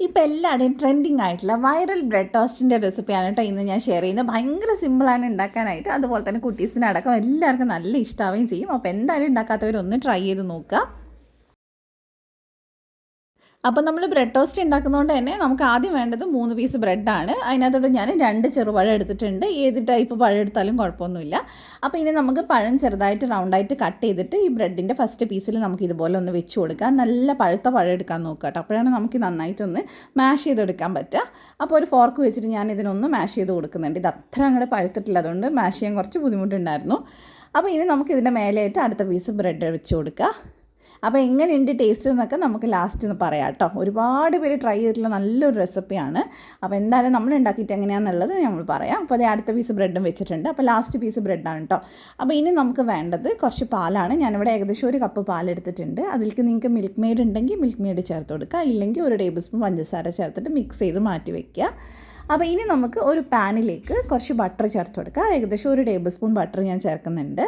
ഇപ്പോൾ എല്ലാവരുടെയും ട്രെൻഡിങ് ആയിട്ടുള്ള വൈറൽ ബ്രെഡ് ടോസ്റ്റിൻ്റെ റെസിപ്പിയാണ് കേട്ടോ ഇന്ന് ഞാൻ ഷെയർ ചെയ്യുന്നത്. ഭയങ്കര സിമ്പിളാണ് ഉണ്ടാക്കാനായിട്ട്. അതുപോലെ തന്നെ കുട്ടീസിനടക്കം എല്ലാവർക്കും നല്ല ഇഷ്ടാവുകയും ചെയ്യും. അപ്പോൾ എന്തായാലും ഉണ്ടാക്കാത്തവരൊന്ന് ട്രൈ ചെയ്ത് നോക്കുക. അപ്പോൾ നമ്മൾ ബ്രെഡ് ടോസ്റ്റ് ഉണ്ടാക്കുന്നതുകൊണ്ട് തന്നെ നമുക്ക് ആദ്യം വേണ്ടത് 3 പീസ് ബ്രെഡാണ്. അതിനകത്തോട്ട് ഞാൻ 2 ചെറുപഴം എടുത്തിട്ടുണ്ട്. ഏത് ടൈപ്പ് പഴം എടുത്താലും കുഴപ്പമൊന്നുമില്ല. അപ്പോൾ ഇനി നമുക്ക് പഴം ചെറുതായിട്ട് റൗണ്ടായിട്ട് കട്ട് ചെയ്തിട്ട് ഈ ബ്രെഡിൻ്റെ ഫസ്റ്റ് പീസിൽ നമുക്ക് ഇതുപോലെ ഒന്ന് വെച്ച് കൊടുക്കാം. നല്ല പഴുത്ത പഴം എടുക്കാൻ നോക്കുക കേട്ടോ. അപ്പോഴാണ് നമുക്ക് നന്നായിട്ടൊന്ന് മാഷ് ചെയ്തെടുക്കാൻ പറ്റുക. അപ്പോൾ ഒരു ഫോർക്ക് വെച്ചിട്ട് ഞാൻ ഇതിനൊന്ന് മാഷ് ചെയ്ത് കൊടുക്കുന്നുണ്ട്. ഇത് അത്ര അങ്ങോട്ട് പഴുത്തിട്ടില്ല, അതുകൊണ്ട് മാഷ് ചെയ്യാൻ കുറച്ച് ബുദ്ധിമുട്ടുണ്ടായിരുന്നു. അപ്പോൾ ഇനി നമുക്ക് ഇതിൻ്റെ മേലെയായിട്ട് അടുത്ത പീസ് ബ്രെഡ് വെച്ച് കൊടുക്കുക. അപ്പോൾ എങ്ങനെയുണ്ട് ടേസ്റ്റ് എന്നൊക്കെ നമുക്ക് ലാസ്റ്റ് ഒന്ന് പറയാം കേട്ടോ. ഒരുപാട് പേര് ട്രൈ ചെയ്തിട്ടുള്ള നല്ലൊരു റെസിപ്പിയാണ്. അപ്പോൾ എന്തായാലും നമ്മൾ ഉണ്ടാക്കിയിട്ട് എങ്ങനെയാണെന്നുള്ളത് നമ്മൾ പറയാം. അപ്പോൾ അതേ അടുത്ത പീസ് ബ്രെഡും വെച്ചിട്ടുണ്ട്. അപ്പോൾ ലാസ്റ്റ് പീസ് ബ്രെഡാണ് കേട്ടോ. അപ്പോൾ ഇനി നമുക്ക് വേണ്ടത് കുറച്ച് പാലാണ്. ഞാനിവിടെ ഏകദേശം 1 കപ്പ് പാലെടുത്തിട്ടുണ്ട്. അതിലേക്ക് നിങ്ങൾക്ക് മിൽക്ക് മെയ്ഡ് ഉണ്ടെങ്കിൽ മിൽക്ക് മെയ്ഡ് ചേർത്ത് കൊടുക്കുക, ഇല്ലെങ്കിൽ 1 ടേബിൾ സ്പൂൺ പഞ്ചസാര ചേർത്തിട്ട് മിക്സ് ചെയ്ത് മാറ്റി വയ്ക്കുക. അപ്പോൾ ഇനി നമുക്ക് ഒരു പാനിലേക്ക് കുറച്ച് ബട്ടർ ചേർത്ത് കൊടുക്കുക. ഏകദേശം 1 ടേബിൾ സ്പൂൺ ബട്ടർ ഞാൻ ചേർക്കുന്നുണ്ട്.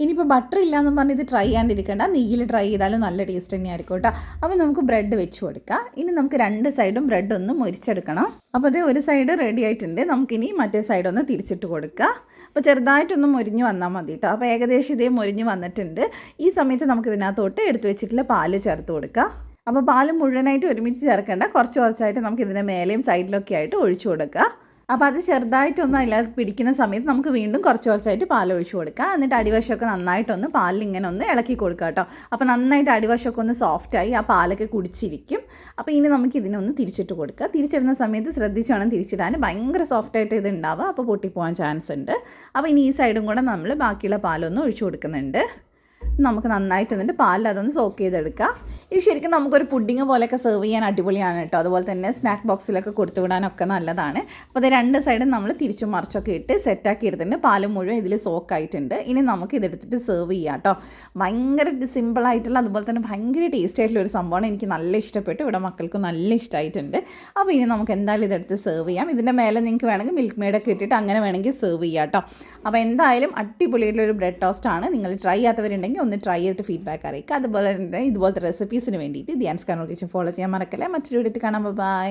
ഇനിയിപ്പോൾ ബട്ടർ ഇല്ലയെന്ന് പറഞ്ഞ് ഇത് ട്രൈ ചെയ്യാണ്ടിരിക്കേണ്ട, നെയ്യിൽ ട്രൈ ചെയ്താലും നല്ല ടേസ്റ്റ് തന്നെയായിരിക്കും കേട്ടോ. അപ്പോൾ നമുക്ക് ബ്രെഡ് വെച്ച് കൊടുക്കാം. ഇനി നമുക്ക് 2 സൈഡും ബ്രെഡ് ഒന്ന് മുരിച്ചെടുക്കണം. അപ്പോൾ അത് ഒരു സൈഡ് റെഡി ആയിട്ടുണ്ട്. നമുക്കിനി മറ്റേ സൈഡ് ഒന്ന് തിരിച്ചിട്ട് കൊടുക്കുക. അപ്പോൾ ചെറുതായിട്ടൊന്ന് മുരിഞ്ഞ് വന്നാൽ മതി കേട്ടോ. അപ്പോൾ ഏകദേശം ഇതേ മുരിഞ്ഞ് വന്നിട്ടുണ്ട്. ഈ സമയത്ത് നമുക്ക് ഇതിനകത്തോട്ട് എടുത്ത് വെച്ചിട്ടുള്ള പാല് ചേർത്ത് കൊടുക്കുക. അപ്പോൾ പാല് മുഴുവനായിട്ട് ഒരുമിച്ച് ചേർക്കേണ്ട, കുറച്ച് കുറച്ചായിട്ട് നമുക്ക് ഇതിൻ്റെ മേലെയും സൈഡിലൊക്കെ ആയിട്ട് ഒഴിച്ചു കൊടുക്കുക. അപ്പോൾ അത് ചെറുതായിട്ടൊന്നും അതിനകത്ത് പിടിക്കുന്ന സമയത്ത് നമുക്ക് വീണ്ടും കുറച്ച് കുറച്ചായിട്ട് പാൽ ഒഴിച്ചു കൊടുക്കുക. എന്നിട്ട് അടിവശമൊക്കെ നന്നായിട്ടൊന്ന് പാലിൽ ഇങ്ങനെ ഒന്ന് ഇളക്കി കൊടുക്കുക കേട്ടോ. അപ്പോൾ നന്നായിട്ട് അടിവശമൊക്കെ ഒന്ന് സോഫ്റ്റായി ആ പാലൊക്കെ കുടിച്ചിരിക്കും. അപ്പോൾ ഇനി നമുക്ക് ഇതിനൊന്ന് തിരിച്ചിട്ട് കൊടുക്കുക. തിരിച്ചിടുന്ന സമയത്ത് ശ്രദ്ധിച്ച് വേണം തിരിച്ചിടാൻ. ഭയങ്കര സോഫ്റ്റായിട്ട് ഇത് ഉണ്ടാവുക, അപ്പോൾ പൊട്ടിപ്പോകാൻ ചാൻസ് ഉണ്ട്. അപ്പോൾ ഇനി ഈ സൈഡും കൂടെ നമ്മൾ ബാക്കിയുള്ള പാലൊന്ന് ഒഴിച്ചു കൊടുക്കുന്നുണ്ട്. നമുക്ക് നന്നായിട്ട് എന്നിട്ട് പാലിൽ അതൊന്ന് സോക്ക് ചെയ്തെടുക്കുക. ഇത് ശരിക്കും നമുക്കൊരു പുഡിങ് പോലെയൊക്കെ സെർവ് ചെയ്യാൻ അടിപൊളിയാണ് കേട്ടോ. അതുപോലെ തന്നെ സ്നാക്ക് ബോക്സിലൊക്കെ കൊടുത്തു വിടാനൊക്കെ നല്ലതാണ്. അപ്പോൾ അത് 2 സൈഡും നമ്മൾ തിരിച്ചും മറിച്ചൊക്കെ ഇട്ട് സെറ്റാക്കി എടുത്തിട്ടുണ്ട്. പാല് മുഴുവൻ ഇതിൽ സോക്കായിട്ടുണ്ട്. ഇനി നമുക്ക് ഇതെടുത്തിട്ട് സെർവ് ചെയ്യാം കേട്ടോ. ഭയങ്കര സിമ്പിളായിട്ടുള്ള അതുപോലെ തന്നെ ഭയങ്കര ടേസ്റ്റ് ആയിട്ടുള്ള ഒരു സംഭവമാണ്. എനിക്ക് നല്ല ഇഷ്ടപ്പെട്ടു. ഇവിടെ മക്കൾക്ക് നല്ല ഇഷ്ടമായിട്ടുണ്ട്. അപ്പോൾ ഇനി നമുക്ക് എന്തായാലും ഇതെടുത്ത് സെർവ് ചെയ്യാം. ഇതിൻ്റെ മേലെ നിങ്ങൾക്ക് വേണമെങ്കിൽ മിൽക്ക് മെയ്ഡൊക്കെ ഇട്ടിട്ട് അങ്ങനെ വേണമെങ്കിൽ സെർവ് ചെയ്യാം കേട്ടോ. അപ്പോൾ എന്തായാലും അടിപൊളിയായിട്ടുള്ളൊരു ബ്രെഡ് ടോസ്റ്റാണ്. നിങ്ങൾ ട്രൈ ചെയ്യാത്തവരുണ്ടെങ്കിൽ ഒന്ന് ട്രൈ ചെയ്തിട്ട് ഫീഡ്ബാക്ക് അറിയിക്കുക. അതുപോലെ തന്നെ ഇതുപോലത്തെ റെസിപ്പീസിന് വേണ്ടിയിട്ട് ധ്യാൻസ് കണ്ണൂർ കിച്ചൻ ഫോളോ ചെയ്യാൻ മറക്കല്ലേ. മറ്റൊരു വീഡിയോ കാണാം. ബൈ.